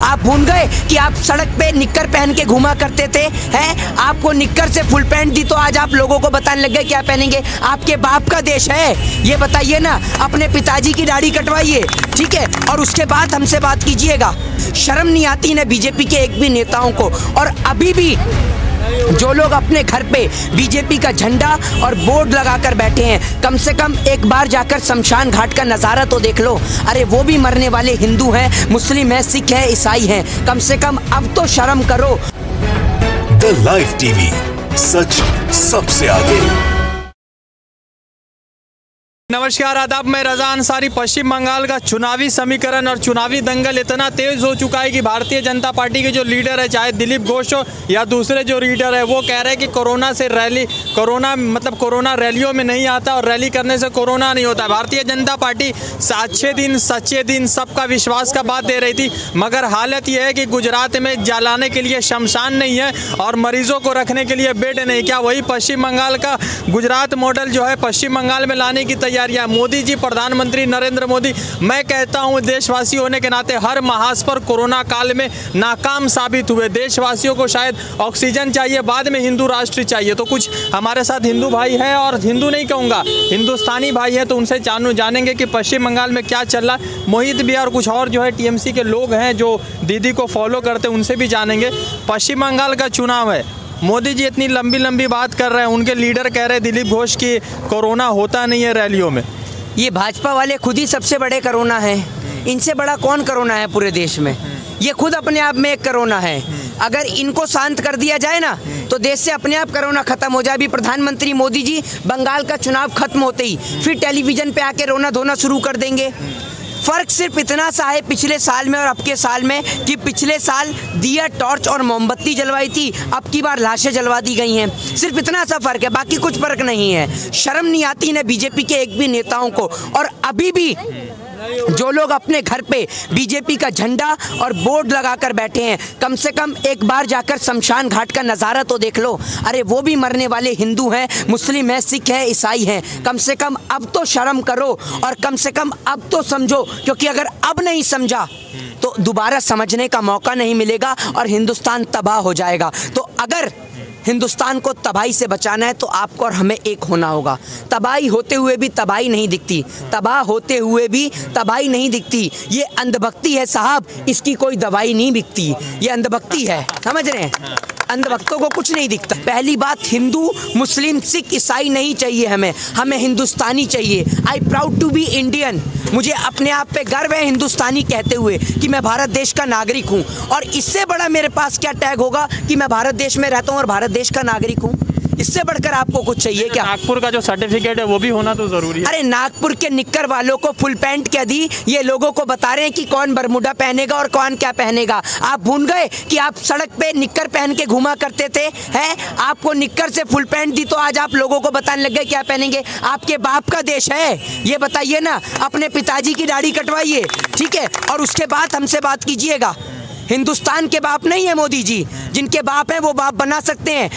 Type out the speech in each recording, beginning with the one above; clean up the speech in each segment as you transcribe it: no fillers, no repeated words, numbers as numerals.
आप भूल गए कि आप सड़क पे निक्कर पहन के घुमा करते थे हैं? आपको निक्कर से फुल पैंट दी तो आज आप लोगों को बताने लग गए क्या पहनेंगे। आपके बाप का देश है ये, बताइए ना। अपने पिताजी की दाढ़ी कटवाइए, ठीक है, और उसके बाद हमसे बात कीजिएगा। शर्म नहीं आती ना बीजेपी के एक भी नेताओं को। और अभी भी जो लोग अपने घर पे बीजेपी का झंडा और बोर्ड लगाकर बैठे हैं, कम से कम एक बार जाकर शमशान घाट का नज़ारा तो देख लो। अरे वो भी मरने वाले हिंदू हैं, मुस्लिम हैं, सिख हैं, ईसाई हैं। कम से कम अब तो शर्म करो। द लाइव टीवी, सच सबसे आगे। नमस्कार, आदाब। मैं रजा अंसारी। पश्चिम बंगाल का चुनावी समीकरण और चुनावी दंगल इतना तेज हो चुका है कि भारतीय जनता पार्टी के जो लीडर है, चाहे दिलीप घोष हो या दूसरे जो लीडर है, वो कह रहे हैं कि कोरोना रैलियों में नहीं आता और रैली करने से कोरोना नहीं होता। भारतीय जनता पार्टी अच्छे दिन सच्चे दिन सबका विश्वास का बात दे रही थी, मगर हालत यह है कि गुजरात में जलाने के लिए शमशान नहीं है और मरीजों को रखने के लिए बेड नहीं। क्या वही पश्चिम बंगाल का गुजरात मॉडल जो है पश्चिम बंगाल में लाने की मोदी जी, प्रधानमंत्री नरेंद्र मोदी, मैं कहता हूं देशवासी होने के नाते हर महाज पर कोरोना काल में नाकाम साबित हुए। देशवासियों को शायद ऑक्सीजन चाहिए, बाद में हिंदू राष्ट्र चाहिए। तो कुछ हमारे साथ हिंदू भाई हैं, और हिंदू नहीं कहूँगा, हिंदुस्तानी भाई हैं, तो उनसे जानेंगे कि पश्चिम बंगाल में क्या चल रहा है। मोहित भी और कुछ और जो है टीएमसी के लोग हैं जो दीदी को फॉलो करते हैं, उनसे भी जानेंगे। पश्चिम बंगाल का चुनाव है, मोदी जी इतनी लंबी बात कर रहे हैं, उनके लीडर कह रहे हैं दिलीप घोष की कोरोना होता नहीं है रैलियों में। ये भाजपा वाले खुद ही सबसे बड़े कोरोना हैं। इनसे बड़ा कौन कोरोना है पूरे देश में? ये खुद अपने आप में एक कोरोना है। अगर इनको शांत कर दिया जाए ना तो देश से अपने आप कोरोना खत्म हो जाए। अभी प्रधानमंत्री मोदी जी बंगाल का चुनाव खत्म होते ही फिर टेलीविजन पे आके रोना धोना शुरू कर देंगे। फर्क सिर्फ इतना सा है पिछले साल में और अब के साल में कि पिछले साल दिया, टॉर्च और मोमबत्ती जलवाई थी, अब की बार लाशें जलवा दी गई हैं। सिर्फ इतना सा फर्क है, बाकी कुछ फर्क नहीं है। शर्म नहीं आती ना बीजेपी के एक भी नेताओं को। और अभी भी जो लोग अपने घर पे बीजेपी का झंडा और बोर्ड लगाकर बैठे हैं, कम से कम एक बार जाकर शमशान घाट का नज़ारा तो देख लो। अरे वो भी मरने वाले हिंदू हैं, मुस्लिम हैं, सिख हैं, ईसाई हैं। कम से कम अब तो शर्म करो और कम से कम अब तो समझो, क्योंकि अगर अब नहीं समझा तो दोबारा समझने का मौका नहीं मिलेगा और हिंदुस्तान तबाह हो जाएगा। तो अगर हिंदुस्तान को तबाही से बचाना है तो आपको और हमें एक होना होगा। तबाही होते हुए भी तबाही नहीं दिखती, तबाह होते हुए भी तबाही नहीं दिखती। ये अंधभक्ति है साहब, इसकी कोई दवाई नहीं बिकती। ये अंधभक्ति है, समझ रहे हैं? अंधभक्तों को कुछ नहीं दिखता। पहली बात, हिंदू मुस्लिम सिख ईसाई नहीं चाहिए हमें हिंदुस्तानी चाहिए। I proud to be Indian. मुझे अपने आप पे गर्व है हिंदुस्तानी कहते हुए कि मैं भारत देश का नागरिक हूँ। और इससे बड़ा मेरे पास क्या टैग होगा कि मैं भारत देश में रहता हूँ और भारत देश का नागरिक हूँ? इससे बढ़कर आपको कुछ चाहिए क्या? नागपुर का जो सर्टिफिकेट है वो भी होना तो जरूरी है। अरे नागपुर के निक्कर वालों को फुल पैंट क्या दी? ये लोगों को बता रहे हैं कि कौन बरमूडा पहनेगा और कौन क्या पहनेगा। आप भूल गए कि आप सड़क पे निक्कर पहन के घुमा करते थे हैं? आपको निक्कर से फुल पैंट दी तो आज आप लोगों को बताने लग गए क्या पहनेंगे। आपके बाप का देश है ये, बताइए ना। अपने पिताजी की दाढ़ी कटवाइए, ठीक है, और उसके बाद हमसे बात कीजिएगा। हिंदुस्तान के बाप नहीं है मोदी जी, जिनके बाप हैं वो बाप बना सकते हैं।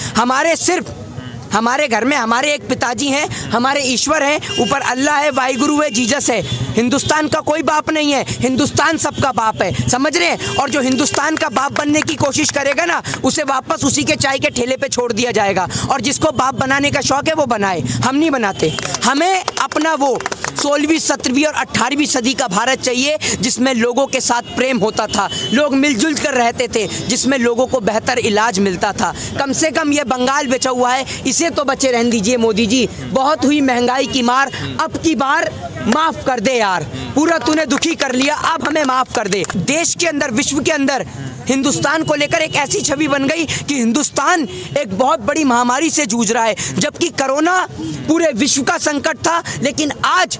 हमारे घर में हमारे एक पिताजी हैं, हमारे ईश्वर हैं, ऊपर अल्लाह है, वाहिगुरु है, जीसस है। हिंदुस्तान का कोई बाप नहीं है, हिंदुस्तान सबका बाप है, समझ रहे हैं? और जो हिंदुस्तान का बाप बनने की कोशिश करेगा ना, उसे वापस उसी के चाय के ठेले पे छोड़ दिया जाएगा। और जिसको बाप बनाने का शौक है वो बनाए, हम नहीं बनाते। हमें अपना वो 16वीं 17वीं और 18वीं सदी का भारत चाहिए जिसमें लोगों के साथ प्रेम होता था, लोग मिलजुल कर रहते थे, जिसमें लोगों को बेहतर इलाज मिलता था। कम से कम ये बंगाल बचा हुआ है, इसे तो बचे रहने दीजिए मोदी जी। बहुत हुई महंगाई की मार, अब की बार माफ कर दे यार। पूरा तूने दुखी कर लिया, अब हमें माफ कर दे। देश के अंदर, विश्व के अंदर हिंदुस्तान को लेकर एक ऐसी छवि बन गई कि हिंदुस्तान एक बहुत बड़ी महामारी से जूझ रहा है, जबकि कोरोना पूरे विश्व का संकट था। लेकिन आज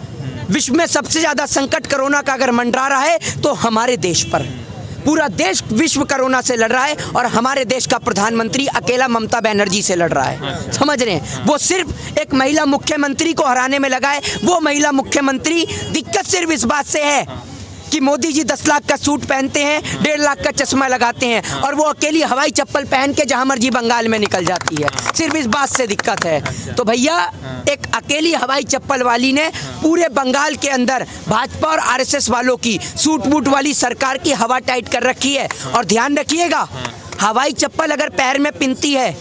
विश्व में सबसे ज्यादा संकट कोरोना का अगर मंडरा रहा है तो हमारे देश पर। पूरा देश विश्व कोरोना से लड़ रहा है और हमारे देश का प्रधानमंत्री अकेला ममता बनर्जी से लड़ रहा है, समझ रहे हैं? वो सिर्फ एक महिला मुख्यमंत्री को हराने में लगा है। वो महिला मुख्यमंत्री, दिक्कत सिर्फ इस बात से है कि मोदी जी 10 लाख का सूट पहनते हैं, 1.5 लाख का चश्मा लगाते हैं और वो अकेली हवाई चप्पल पहन के जहां मर्जी बंगाल में निकल जाती है। सिर्फ इस बात से दिक्कत है। तो भैया एक अकेली हवाई चप्पल वाली ने पूरे बंगाल के अंदर भाजपा और आरएसएस वालों की सूट बूट वाली सरकार की हवा टाइट कर रखी है। और ध्यान रखिएगा, हवाई चप्पल अगर पैर में पिनती है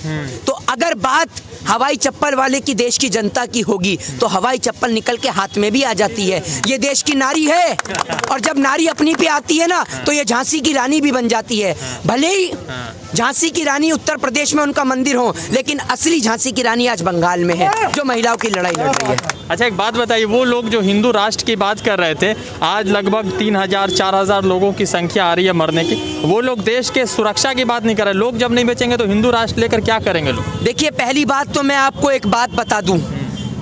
तो अगर बात हवाई चप्पल वाले की देश की जनता की होगी तो हवाई चप्पल निकल के हाथ में भी आ जाती है। ये देश की नारी है और जब नारी अपनी पे आती है ना तो ये झांसी की रानी भी बन जाती है। भले ही झांसी की रानी उत्तर प्रदेश में उनका मंदिर हो, लेकिन असली झांसी की रानी आज बंगाल में है जो महिलाओं की लड़ाई लड़ रही है। अच्छा, एक बात बताइए, वो लोग जो हिंदू राष्ट्र की बात कर रहे थे, आज लगभग 3000-4000 लोगों की संख्या आ रही है मरने की, वो लोग देश के सुरक्षा की बात नहीं कर रहे। लोग जब नहीं बचेंगे तो हिंदू राष्ट्र लेकर क्या करेंगे लोग? देखिए, पहली बात तो मैं आपको एक बात बता दूं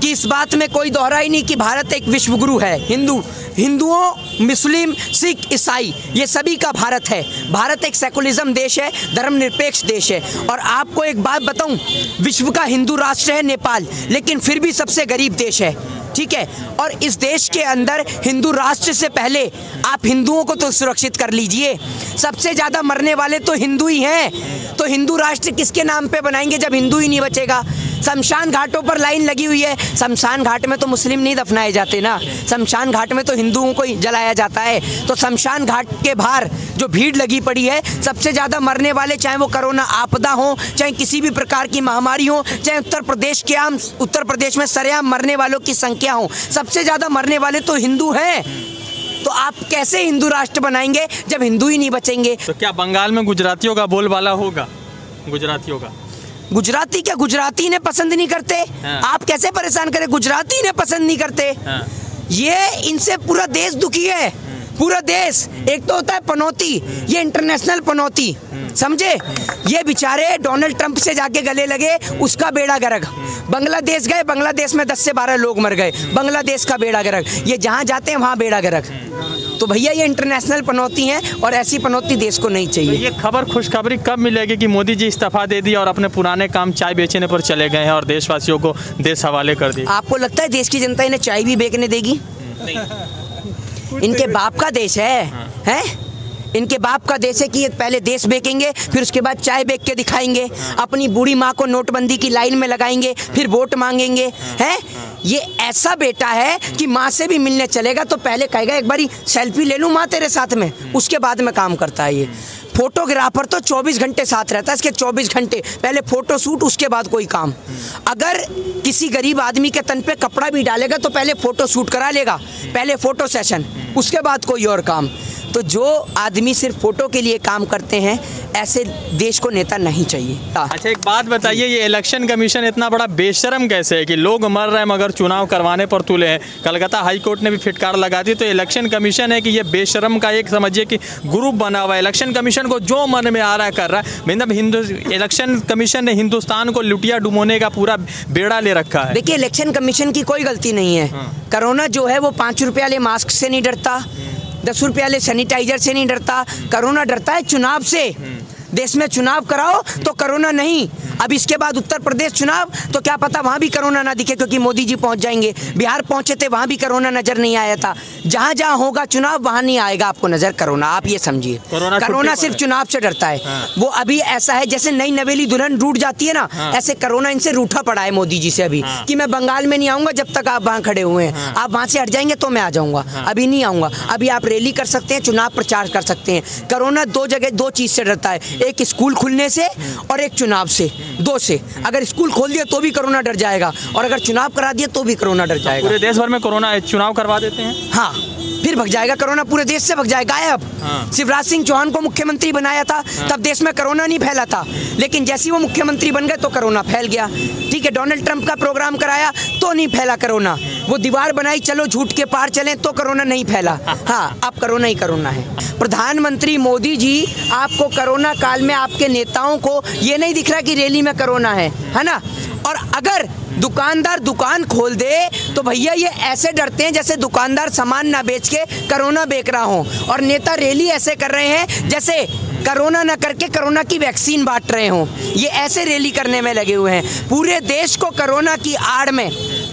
कि इस बात में कोई दोहरा ही नहीं कि भारत एक विश्वगुरु है। हिंदुओं, मुस्लिम, सिख, ईसाई, ये सभी का भारत है। भारत एक सेकुलरिज्म देश है, धर्मनिरपेक्ष देश है। और आपको एक बात बताऊं, विश्व का हिंदू राष्ट्र है नेपाल, लेकिन फिर भी सबसे गरीब देश है, ठीक है। और इस देश के अंदर हिंदू राष्ट्र से पहले आप हिंदुओं को तो सुरक्षित कर लीजिए। सबसे ज़्यादा मरने वाले तो हिंदू ही हैं। तो हिंदू राष्ट्र किसके नाम पे बनाएंगे जब हिंदू ही नहीं बचेगा? शमशान घाटों पर लाइन लगी हुई है। शमशान घाट में तो मुस्लिम नहीं दफनाए जाते ना, शमशान घाट में तो हिंदुओं को ही जलाया जाता है। तो शमशान घाट के बाहर जो भीड़ लगी पड़ी है, सबसे ज़्यादा मरने वाले, चाहे वो कोरोना आपदा हो, चाहे किसी भी प्रकार की महामारी हो, चाहे उत्तर प्रदेश में सरेआम मरने वालों की संख्या हो, सबसे ज़्यादा मरने वाले तो हिंदू हैं। तो आप कैसे हिंदू राष्ट्र बनाएंगे जब हिंदू ही नहीं बचेंगे? तो क्या बंगाल में गुजरातियों का बोलबाला होगा? गुजरातियों का गुजराती क्या गुजराती ने पसंद नहीं करते? हाँ। आप कैसे परेशान करें? गुजराती ने पसंद नहीं करते। हाँ। ये इनसे पूरा देश दुखी है, पूरा देश। एक तो होता है पनौती, ये इंटरनेशनल पनौती, समझे? ये बेचारे डोनाल्ड ट्रंप से जाके गले लगे, उसका बेड़ा गर्क। बांग्लादेश गए, बांग्लादेश में 10 से 12 लोग मर गए, बांग्लादेश का बेड़ा गर्क। ये जहाँ जाते हैं वहाँ बेड़ा गर्क। तो भैया ये इंटरनेशनल पनौती है और ऐसी पनौती देश को नहीं चाहिए। तो ये खबर खुशखबरी कब मिलेगी कि मोदी जी इस्तीफा दे दिया और अपने पुराने काम चाय बेचने पर चले गए हैं और देशवासियों को देश हवाले कर दिया? आपको लगता है देश की जनता इन्हें चाय भी बेचने देगी? इनके बाप का देश है, हैं? इनके बाप का देश है कि ये पहले देश बेचेंगे, फिर उसके बाद चाय बेच के दिखाएंगे, अपनी बूढ़ी माँ को नोटबंदी की लाइन में लगाएंगे, फिर वोट मांगेंगे, हैं? ये ऐसा बेटा है कि माँ से भी मिलने चलेगा तो पहले कहेगा एक बारी सेल्फी ले लूँ माँ तेरे साथ में, उसके बाद में काम करता है। ये फोटोग्राफर तो 24 घंटे साथ रहता है, इसके 24 घंटे पहले फोटो शूट, उसके बाद कोई काम। अगर किसी गरीब आदमी के तन पे कपड़ा भी डालेगा तो पहले फोटो शूट करा लेगा, पहले फोटो सेशन, उसके बाद कोई और काम। तो जो आदमी सिर्फ फोटो के लिए काम करते हैं, ऐसे देश को नेता नहीं चाहिए। अच्छा, एक बात बताइए, ये इलेक्शन कमीशन इतना बड़ा बेशरम कैसे है कि लोग मर रहे हैं मगर चुनाव करवाने पर तुले हैं? कलकत्ता हाई कोर्ट ने भी फिटकार लगा दी। तो इलेक्शन कमीशन है कि ये बेशरम का एक समझिए कि ग्रुप बना हुआ है। इलेक्शन कमीशन को जो मन में आ रहा है कर रहा है। मतलब इलेक्शन कमीशन ने हिंदुस्तान को लुटिया डुबोने का पूरा बेड़ा ले रखा है। देखिए, इलेक्शन कमीशन की कोई गलती नहीं है। कोरोना जो है वो 5 रुपये वाले मास्क से नहीं डरता, 10 रुपये वाले सैनिटाइजर से नहीं डरता। कोरोना डरता है चुनाव से। देश में चुनाव कराओ तो कोरोना नहीं। अब इसके बाद उत्तर प्रदेश चुनाव, तो क्या पता वहाँ भी कोरोना ना दिखे, क्योंकि मोदी जी पहुँच जाएंगे। बिहार पहुँचे थे, वहाँ भी कोरोना नज़र नहीं आया था। जहाँ जहाँ होगा चुनाव वहाँ नहीं आएगा आपको नज़र कोरोना, आप ये समझिए। कोरोना सिर्फ चुनाव से डरता है। वो अभी ऐसा है जैसे नई नवेली दुल्हन रूठ जाती है ना, ऐसे कोरोना इनसे रूठा पड़ा है मोदी जी से अभी, कि मैं बंगाल में नहीं आऊँगा जब तक आप वहाँ खड़े हुए हैं। आप वहाँ से हट जाएंगे तो मैं आ जाऊँगा, अभी नहीं आऊँगा। अभी आप रैली कर सकते हैं, चुनाव प्रचार कर सकते हैं। कोरोना दो चीज़ से डरता है, एक स्कूल खुलने से और एक चुनाव से, दो से। अगर स्कूल खोल दिया तो भी कोरोना डर जाएगा, और अगर चुनाव करा दिया तो भी कोरोना डर जाएगा। पूरे देश भर में कोरोना चुनाव करवा देते हैं, हाँ, फिर भग जाएगा कोरोना, पूरे देश से भग जाएगा, गायब। शिवराज सिंह चौहान को मुख्यमंत्री बनाया था, तब देश में कोरोना नहीं फैला था, लेकिन जैसे ही वो मुख्यमंत्री बन गए तो कोरोना फैल गया। ठीक है, डोनाल्ड ट्रंप का प्रोग्राम कराया तो नहीं फैला कोरोना। वो दीवार बनाई, चलो झूठ के पार चलें, तो कोरोना नहीं फैला। हाँ, अब कोरोना ही कोरोना है। प्रधानमंत्री मोदी जी, आपको कोरोना काल में आपके नेताओं को ये नहीं दिख रहा कि रैली में कोरोना है ना? और अगर दुकानदार दुकान खोल दे तो भैया ये ऐसे डरते हैं जैसे दुकानदार सामान ना बेच के कोरोना बेच रहा हो, और नेता रैली ऐसे कर रहे हैं जैसे कोरोना ना करके कोरोना की वैक्सीन बांट रहे हों। ये ऐसे रैली करने में लगे हुए हैं। पूरे देश को कोरोना की आड़ में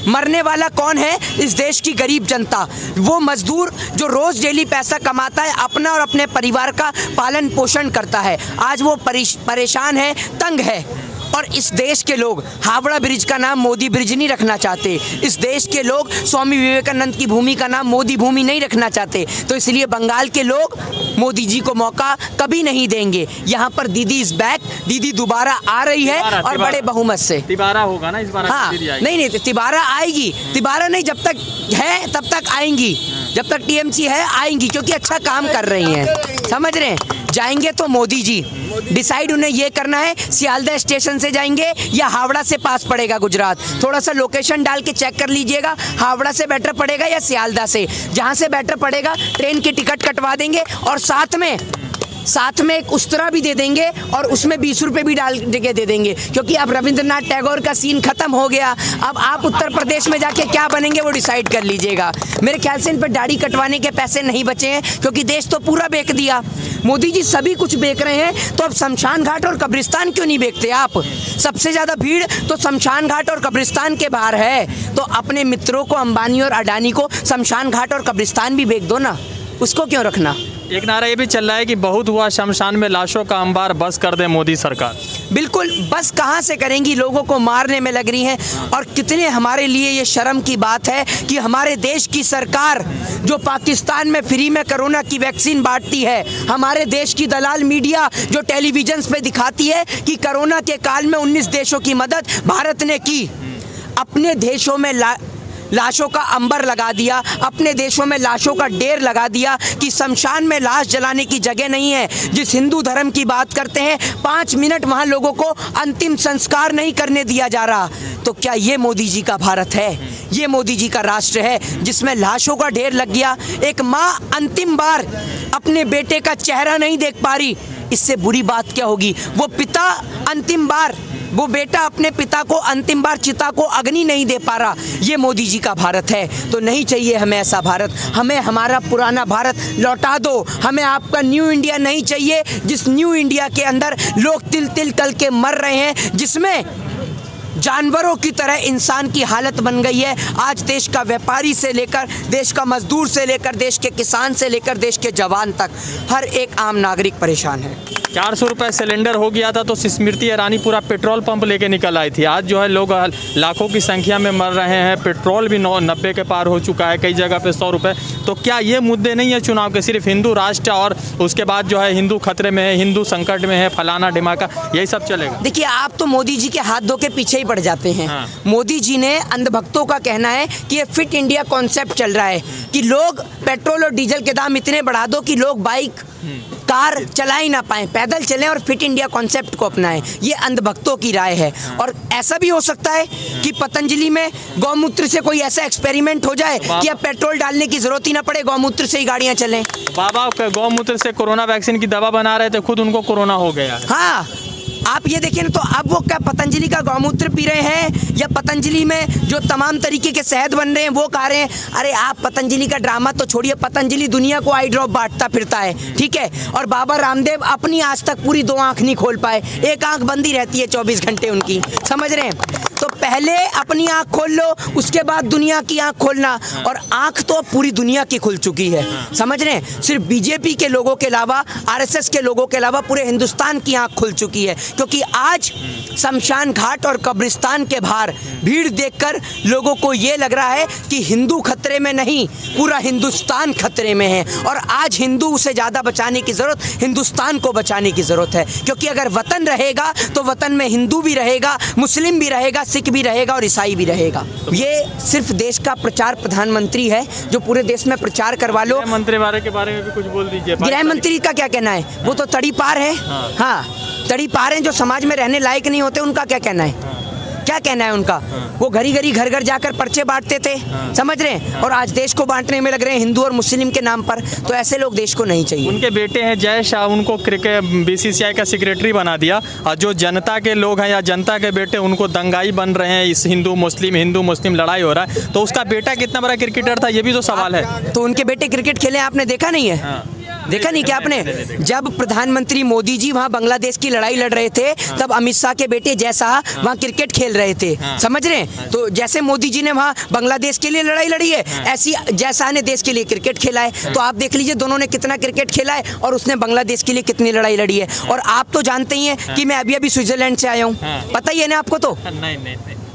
मरने वाला कौन है? इस देश की गरीब जनता, वो मजदूर जो रोज डेली पैसा कमाता है, अपना और अपने परिवार का पालन पोषण करता है। आज वो परेशान है, तंग है। और इस देश के लोग हावड़ा ब्रिज का नाम मोदी ब्रिज नहीं रखना चाहते। इस देश के लोग स्वामी विवेकानंद की भूमि का नाम मोदी भूमि नहीं रखना चाहते। तो इसलिए बंगाल के लोग मोदी जी को मौका कभी नहीं देंगे। यहाँ पर दीदी इज बैक, दीदी दोबारा आ रही है और बड़े बहुमत से। तिबारा होगा ना इस बार? हाँ, नहीं तिबारा आएगी। तिबारा नहीं, जब तक है तब तक आएंगी, जब तक टीएमसी है आएंगी, क्योंकि अच्छा काम कर रही हैं। समझ रहे हैं? जाएंगे तो मोदी जी डिसाइड उन्हें ये करना है सियालदह स्टेशन से जाएंगे या हावड़ा से पास पड़ेगा गुजरात। थोड़ा सा लोकेशन डाल के चेक कर लीजिएगा, हावड़ा से बेटर पड़ेगा या सियालदह से। जहाँ से बेटर पड़ेगा ट्रेन की टिकट कटवा देंगे और साथ में एक उस्तरा भी दे देंगे और उसमें 20 रुपये भी डाल के दे देंगे, क्योंकि अब रविंद्रनाथ टैगोर का सीन खत्म हो गया। अब आप उत्तर प्रदेश में जाके क्या बनेंगे वो डिसाइड कर लीजिएगा। मेरे ख्याल से इन पर दाढ़ी कटवाने के पैसे नहीं बचे हैं, क्योंकि देश तो पूरा बेच दिया। मोदी जी सभी कुछ बेच रहे हैं, तो अब शमशान घाट और कब्रिस्तान क्यों नहीं बेचते आप? सबसे ज़्यादा भीड़ तो शमशान घाट और कब्रिस्तान के बाहर है। तो अपने मित्रों को, अंबानी और अडानी को, शमशान घाट और कब्रिस्तान भी बेच दो ना, उसको क्यों रखना? एक नारा ये भी चल रहा है कि बहुत हुआ शमशान में लाशों का अंबार, बस कर दे मोदी सरकार। बिल्कुल, बस कहाँ से करेंगी, लोगों को मारने में लग रही हैं। और कितने हमारे लिए ये शर्म की बात है कि हमारे देश की सरकार जो पाकिस्तान में फ्री में कोरोना की वैक्सीन बांटती है, हमारे देश की दलाल मीडिया जो टेलीविजन पे दिखाती है कि कोरोना के काल में 19 देशों की मदद भारत ने की, अपने देशों में लाशों का अंबर लगा दिया, अपने देशों में लाशों का ढेर लगा दिया कि शमशान में लाश जलाने की जगह नहीं है। जिस हिंदू धर्म की बात करते हैं, 5 मिनट वहाँ लोगों को अंतिम संस्कार नहीं करने दिया जा रहा। तो क्या ये मोदी जी का भारत है? ये मोदी जी का राष्ट्र है जिसमें लाशों का ढेर लग गया? एक माँ अंतिम बार अपने बेटे का चेहरा नहीं देख पा रही, इससे बुरी बात क्या होगी? वो पिता अंतिम बार, वो बेटा अपने पिता को अंतिम बार चिता को अग्नि नहीं दे पा रहा। ये मोदी जी का भारत है। तो नहीं चाहिए हमें ऐसा भारत, हमें हमारा पुराना भारत लौटा दो। हमें आपका न्यू इंडिया नहीं चाहिए, जिस न्यू इंडिया के अंदर लोग तिल तिल तल के मर रहे हैं, जिसमें जानवरों की तरह इंसान की हालत बन गई है। आज देश का व्यापारी से लेकर, देश का मजदूर से लेकर, देश के किसान से लेकर, देश के जवान तक, हर एक आम नागरिक परेशान है। 400 रुपये सिलेंडर हो गया था तो स्मृति ईरानी पूरा पेट्रोल पंप लेके निकल आई थी। आज जो है लोग लाखों की संख्या में मर रहे हैं, पेट्रोल भी 90 के पार हो चुका है, कई जगह पे 100 रुपये। तो क्या ये मुद्दे नहीं है चुनाव के, सिर्फ हिंदू राष्ट्र और उसके बाद जो है हिंदू खतरे में है, हिंदू संकट में है, फलाना ढिमाका, यही सब चलेगा? देखिए, आप तो मोदी जी के हाथ धो के पीछे ही पड़ जाते हैं। हाँ। मोदी जी ने अंधभक्तों का कहना है कि ये फिट इंडिया कॉन्सेप्ट चल रहा है कि लोग पेट्रोल और डीजल के दाम इतने बढ़ा दो कि लोग बाइक कार चला ही ना पाएं, पैदल चलें और फिट इंडिया कॉन्सेप्ट को अपनाएं। ये अंधभक्तों की राय है। और ऐसा भी हो सकता है कि पतंजलि में गौमूत्र से कोई ऐसा एक्सपेरिमेंट हो जाए कि अब पेट्रोल डालने की जरूरत ही ना पड़े, गौमूत्र से ही गाड़ियां चलें। बाबा गौमूत्र से कोरोना वैक्सीन की दवा बना रहे थे, खुद उनको कोरोना हो गया। हाँ, आप ये देखिए ना, तो अब वो क्या पतंजलि का गौमूत्र पी रहे हैं या पतंजलि में जो तमाम तरीके के शहद बन रहे हैं वो खा रहे हैं? अरे आप पतंजलि का ड्रामा तो छोड़िए, पतंजलि दुनिया को आई ड्रॉप बांटता फिरता है, ठीक है? और बाबा रामदेव अपनी आज तक पूरी 2 आंख नहीं खोल पाए, एक आंख बंदी रहती है 24 घंटे उनकी, समझ रहे हैं? तो पहले अपनी आंख खोल लो, उसके बाद दुनिया की आंख खोलना। और आंख तो पूरी दुनिया की खुल चुकी है, समझ रहे हैं? सिर्फ बीजेपी के लोगों के अलावा, आरएसएस के लोगों के अलावा पूरे हिंदुस्तान की आंख खुल चुकी है। क्योंकि आज शमशान घाट और कब्रिस्तान के बाहर भीड़ देखकर लोगों को ये लग रहा है कि हिंदू खतरे में नहीं, पूरा हिंदुस्तान खतरे में है। और आज हिंदू से ज़्यादा बचाने की ज़रूरत हिंदुस्तान को बचाने की ज़रूरत है। क्योंकि अगर वतन रहेगा तो वतन में हिंदू भी रहेगा, मुस्लिम भी रहेगा, सिख भी रहेगा और ईसाई भी रहेगा। ये सिर्फ देश का प्रचार प्रधानमंत्री है जो पूरे देश में प्रचार करवा लो। मंत्री बारे के बारे में भी कुछ बोल दीजिए। गृह मंत्री का क्या कहना है? वो तो तड़ी पार है। हाँ, तड़ी पार हैं, जो समाज में रहने लायक नहीं होते, उनका क्या कहना है? क्या कहना है उनका? वो घरी घरी घर घर जाकर पर्चे बांटते थे, समझ रहे हैं? और आज देश को बांटने में लग रहे हैं हिंदू और मुस्लिम के नाम पर। तो ऐसे लोग देश को नहीं चाहिए। उनके बेटे हैं जय शाह, उनको क्रिकेट बीसीसीआई का सेक्रेटरी बना दिया, और जो जनता के लोग हैं या जनता के बेटे उनको दंगाई बन रहे हैं। इस हिंदू मुस्लिम लड़ाई हो रहा है, तो उसका बेटा कितना बड़ा क्रिकेटर था, ये भी तो सवाल है। तो उनके बेटे क्रिकेट खेले, आपने देखा नहीं है? देखा नहीं क्या आपने? जब प्रधानमंत्री मोदी जी वहाँ बांग्लादेश की लड़ाई लड़ रहे थे, तब अमित शाह के बेटे जय शाह वहाँ क्रिकेट खेल रहे रहे थे। समझ रहे हैं? तो जैसे मोदी जी ने वहाँ बांग्लादेश के लिए लड़ाई लड़ी है, ऐसी जैसा ने देश के लिए क्रिकेट खेला है। तो आप देख लीजिए दोनों ने कितना क्रिकेट खेला है और उसने बांग्लादेश के लिए कितनी लड़ाई लड़ी है। और आप तो जानते ही हैं कि मैं अभी स्विट्जरलैंड से आया हूँ, पता ही है ना आपको? तो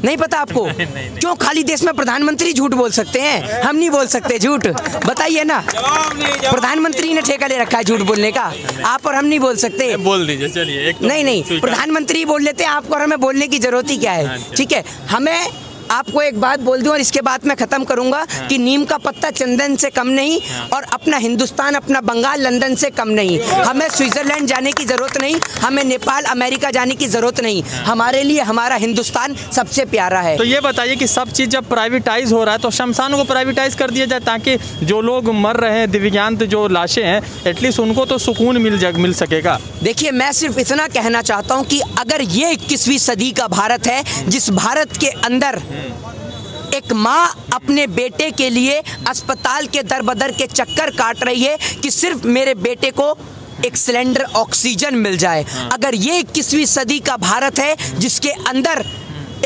नहीं पता आपको? क्यों? खाली देश में प्रधानमंत्री झूठ बोल सकते हैं, हम नहीं बोल सकते झूठ, बताइए ना। प्रधानमंत्री ने ठेका ले रखा है झूठ बोलने का, आप और हम नहीं बोल सकते। बोल दीजिए चलिए। नहीं, प्रधानमंत्री बोल लेते हैं, आपको और हमें बोलने की जरूरत ही क्या है? ठीक है, हमें आपको एक बात बोल दूं और इसके बाद मैं ख़त्म करूंगा कि नीम का पत्ता चंदन से कम नहीं और अपना हिंदुस्तान, अपना बंगाल लंदन से कम नहीं। हमें स्विट्ज़रलैंड जाने की ज़रूरत नहीं, हमें नेपाल अमेरिका जाने की ज़रूरत नहीं। हमारे लिए हमारा हिंदुस्तान सबसे प्यारा है। तो ये बताइए कि सब चीज़ जब प्राइवेटाइज हो रहा है तो शमशानों को प्राइवेटाइज कर दिया जाए ताकि जो लोग मर रहे हैं, दिव्यांग जो लाशें हैं, एटलीस्ट उनको तो सुकून मिल सकेगा। देखिए, मैं सिर्फ इतना कहना चाहता हूँ कि अगर ये 21वीं सदी का भारत है, जिस भारत के अंदर एक माँ अपने बेटे के लिए अस्पताल के दर बदर के चक्कर काट रही है कि सिर्फ मेरे बेटे को एक सिलेंडर ऑक्सीजन मिल जाए, अगर ये 21वीं सदी का भारत है जिसके अंदर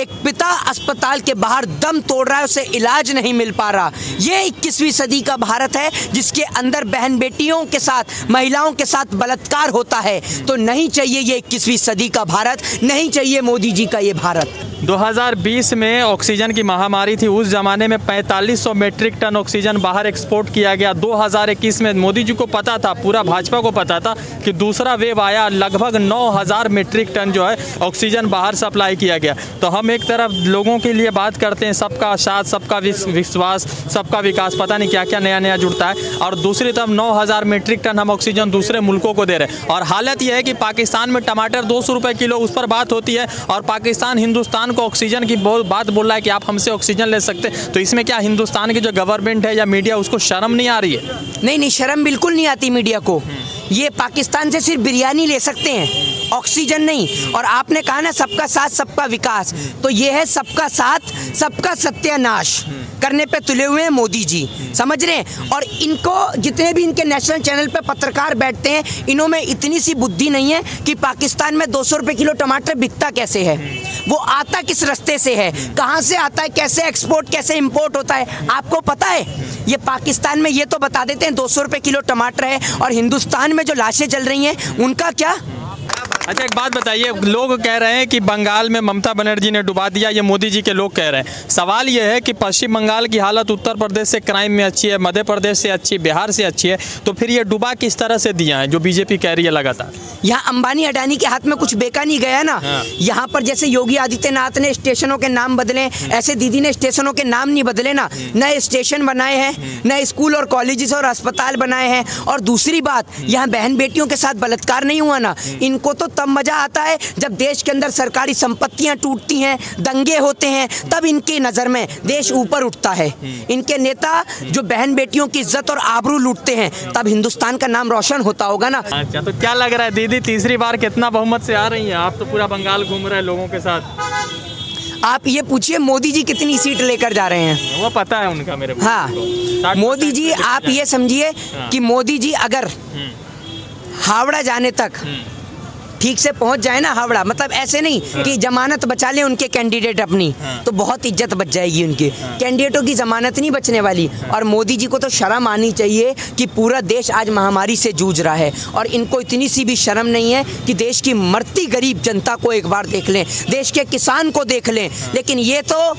एक पिता अस्पताल के बाहर दम तोड़ रहा है, उसे इलाज नहीं मिल पा रहा, ये 21वीं सदी का भारत है जिसके अंदर बहन बेटियों के साथ, महिलाओं के साथ बलात्कार होता है, तो नहीं चाहिए ये 21वीं सदी का भारत, नहीं चाहिए मोदी जी का ये भारत। 2020 में ऑक्सीजन की महामारी थी, उस ज़माने में 4500 मीट्रिक टन ऑक्सीजन बाहर एक्सपोर्ट किया गया। 2021 में मोदी जी को पता था, पूरा भाजपा को पता था कि दूसरा वेव आया, लगभग 9000 मीट्रिक टन जो है ऑक्सीजन बाहर सप्लाई किया गया। तो हम एक तरफ लोगों के लिए बात करते हैं, सबका साथ, सबका विश्वास, सबका विकास, पता नहीं क्या क्या नया जुड़ता है, और दूसरी तरफ 9000 मीट्रिक टन हम ऑक्सीजन दूसरे मुल्कों को दे रहे हैं। और हालत यह है कि पाकिस्तान में टमाटर 200 रुपये किलो, उस पर बात होती है, और पाकिस्तान हिंदुस्तान को ऑक्सीजन की बात बोल रहा है कि आप हमसे ऑक्सीजन ले सकते। तो इसमें क्या हिंदुस्तान की जो गवर्नमेंट है या मीडिया, उसको शर्म नहीं आ रही है? नहीं, शर्म बिल्कुल नहीं आती मीडिया को। ये पाकिस्तान से सिर्फ बिरयानी ले सकते हैं, ऑक्सीजन नहीं। और आपने कहा ना सबका साथ सबका विकास, तो ये है सबका साथ सबका सत्यानाश करने पे तुले हुए हैं मोदी जी, समझ रहे हैं? और इनको जितने भी इनके नेशनल चैनल पे पत्रकार बैठते हैं, इन्हों में इतनी सी बुद्धि नहीं है कि पाकिस्तान में 200 रुपये किलो टमाटर बिकता कैसे है, वो आता किस रास्ते से है, कहाँ से आता है, कैसे एक्सपोर्ट कैसे इंपोर्ट होता है, आपको पता है? ये पाकिस्तान में ये तो बता देते हैं 200 रुपये किलो टमाटर है, और हिंदुस्तान में जो लाशें चल रही हैं उनका क्या? अच्छा, एक बात बताइए, लोग कह रहे हैं कि बंगाल में ममता बनर्जी ने डुबा दिया, ये मोदी जी के लोग कह रहे हैं। सवाल ये है कि पश्चिम बंगाल की हालत उत्तर प्रदेश से क्राइम में अच्छी है, मध्य प्रदेश से अच्छी, बिहार से अच्छी है, तो फिर ये डुबा किस तरह से दिया है जो बीजेपी कह रही है लगातार? यहाँ अंबानी अडानी के हाथ में कुछ बेका नहीं गया ना। यहाँ पर जैसे योगी आदित्यनाथ ने स्टेशनों के नाम बदले, ऐसे दीदी ने स्टेशनों के नाम नहीं बदले ना, नए स्टेशन बनाए हैं, नए स्कूल और कॉलेजेस और अस्पताल बनाए हैं। और दूसरी बात, यहाँ बहन बेटियों के साथ बलात्कार नहीं हुआ ना, इनको तो तब मजा आता है जब देश के अंदर सरकारी संपत्तियां टूटती हैं, दंगे होते हैं, तब इनकी नज़र में देश ऊपर उठता है। इनके नेता जो बहन बेटियों की इज्जत और आबरू लूटते हैं, तब हिंदुस्तान का नाम रोशन होता होगा ना। अच्छा, तो क्या लग रहा है दीदी, तीसरी बार कितना बहुमत से आ रही हैं आप? तो पूरा बंगाल घूम रहे हैं लोगों के साथ। आप ये पूछिए मोदी जी कितनी सीट लेकर जा रहे हैं, वो पता है उनका मेरे को। हाँ, मोदी जी, आप ये समझिए कि मोदी जी अगर हावड़ा जाने तक ठीक से पहुंच जाए ना, हावड़ा मतलब ऐसे नहीं कि जमानत बचा ले उनके कैंडिडेट अपनी, तो बहुत इज्जत बच जाएगी उनकी। कैंडिडेटों की जमानत नहीं बचने वाली। और मोदी जी को तो शर्म आनी चाहिए कि पूरा देश आज महामारी से जूझ रहा है, और इनको इतनी सी भी शर्म नहीं है कि देश की मरती गरीब जनता को एक बार देख लें, देश के किसान को देख लें। लेकिन ये तो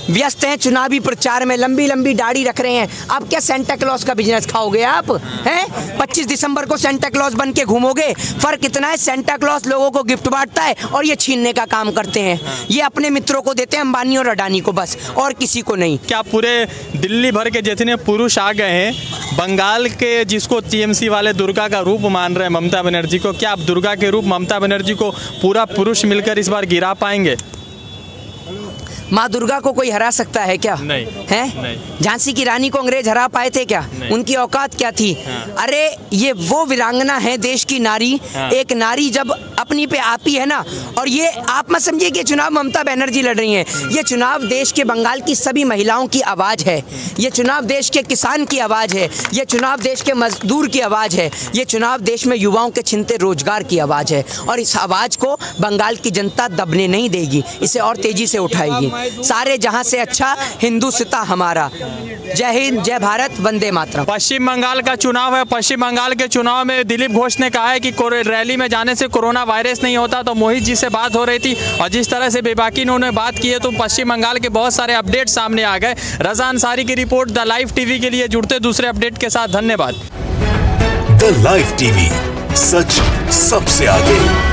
व्यस्त हैं चुनावी प्रचार में, लंबी लंबी दाढ़ी रख रहे हैं। अब क्या सेंटा क्लॉज का बिजनेस खाओगे आप? हैं 25 दिसंबर को सेंटा क्लॉज बन के घूमोगे? फर्क इतना है, सेंटा क्लॉज लोगों को गिफ्ट बांटता है और ये छीनने का काम करते हैं। ये अपने मित्रों को देते हैं, अंबानी और अडानी को बस, और किसी को नहीं। क्या पूरे दिल्ली भर के जितने पुरुष आ गए हैं, बंगाल के जिसको टीएमसी वाले दुर्गा का रूप मान रहे हैं ममता बनर्जी को, क्या आप दुर्गा के रूप ममता बनर्जी को पूरा पुरुष मिलकर इस बार गिरा पाएंगे? माँ दुर्गा को कोई हरा सकता है क्या? नहीं। है? झांसी की रानी को अंग्रेज हरा पाए थे क्या? उनकी औकात क्या थी? अरे ये वो वीरांगना है देश की नारी। एक नारी जब अपनी पे आपी है ना, और ये आप मत समझिए कि चुनाव ममता बनर्जी लड़ रही हैं, ये चुनाव देश के बंगाल की सभी महिलाओं की आवाज़ है, ये चुनाव देश के किसान की आवाज़ है, ये चुनाव देश के मजदूर की आवाज़ है, ये चुनाव देश में युवाओं के छिनते रोजगार की आवाज़ है। और इस आवाज़ को बंगाल की जनता दबने नहीं देगी, इसे और तेजी से उठाएगी। सारे जहां से अच्छा हिंदुस्तां हमारा। जय हिंद, जय भारत, वंदे मातरम। पश्चिम बंगाल का चुनाव है। पश्चिम बंगाल के चुनाव में दिलीप घोष ने कहा है कि रैली में जाने से कोरोना वायरस नहीं होता। तो मोहित जी से बात हो रही थी और जिस तरह से बेबाकी उन्होंने बात की है, तो पश्चिम बंगाल के बहुत सारे अपडेट सामने आ गए। रजा अंसारी की रिपोर्ट द लाइव टीवी के लिए। जुड़ते दूसरे अपडेट के साथ, धन्यवाद। द लाइव टीवी, सच सबसे आगे।